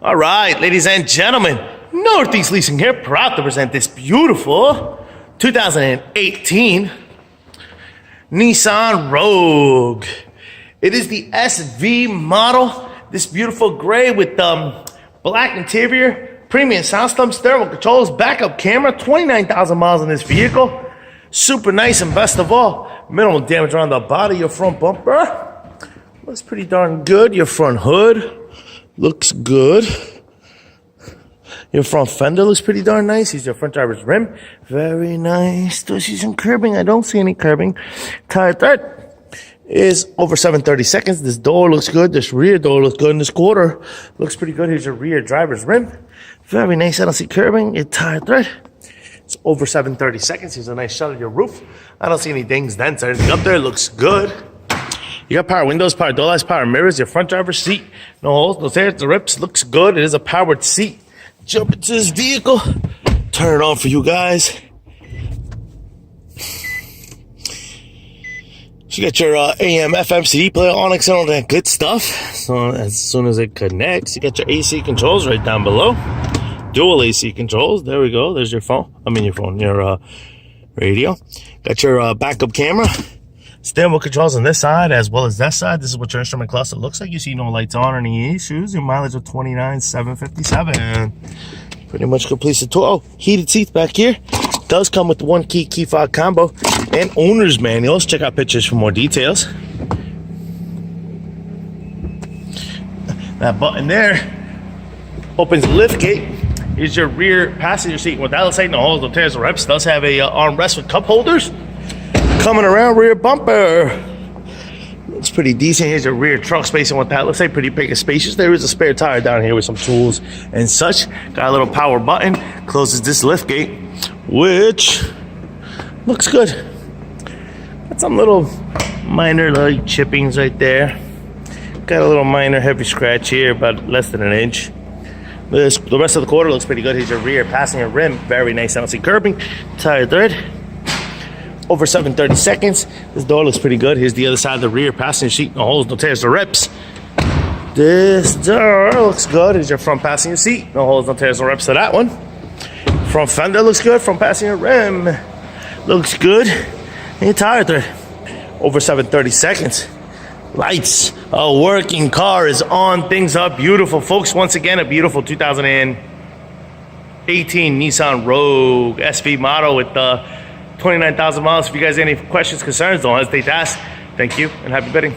All right, ladies and gentlemen, Northeast Leasing here, proud to present this beautiful 2018 Nissan Rogue. It is the SV model. This beautiful gray with black interior, premium sound system, stereo controls, backup camera, 29,000 miles on this vehicle. Super nice, and best of all, minimal damage around the body. Your front bumper looks pretty darn good. Your front hood looks good. Your front fender looks pretty darn nice. Here's your front driver's rim. Very nice. Do I see some curbing? I don't see any curbing. Tire thread is over 730 seconds. This door looks good. This rear door looks good. And this quarter looks pretty good. Here's your rear driver's rim. Very nice. I don't see curbing. Your tire thread. It's over 730 seconds. Here's a nice shot of your roof. I don't see any dings, dents, or anything up there. It looks good. You got power windows, power door lights, power mirrors, your front driver's seat. No holes, no tears, no rips. Looks good. It is a powered seat. Jump into this vehicle. Turn it on for you guys. So you got your AM, FM, CD player, Onyx, and all that good stuff. So as soon as it connects, you got your AC controls right down below. Dual AC controls. There we go. There's your phone. Your radio. Got your backup camera. Steering wheel controls on this side as well as that side. This is what your instrument cluster looks like. You see no lights on or any issues. Your mileage of 29,757. Pretty much completes the tour. Oh, heated seats back here. Does come with the one key fob combo and owner's manuals. Check out pictures for more details. That button there opens the lift gate. Here's your rear passenger seat. What that looks like, no holes, no tears, no rips. Does have a armrest with cup holders. Coming around, rear bumper. Looks pretty decent. Here's your rear trunk space and what that looks like. Pretty big and spacious. There is a spare tire down here with some tools and such. Got a little power button. Closes this lift gate, which looks good. Got some little minor like chippings right there. Got a little minor heavy scratch here, about less than an inch. The rest of the quarter looks pretty good. Here's your rear passenger rim. Very nice. I don't see curbing. Tire thread. Over 730 seconds. This door looks pretty good. Here's the other side of the rear passenger seat. No holes, no tears, no rips. This door looks good. Here's your front passenger seat. No holes, no tears, no rips to that one. Front fender looks good. Front passenger rim looks good. And your tire thread. Over 730 seconds. Lights. A working car is on. Things are beautiful, folks. Once again, a beautiful 2018 Nissan Rogue SV model with 29,000 miles. If you guys have any questions, concerns, don't hesitate to ask. Thank you and happy bidding.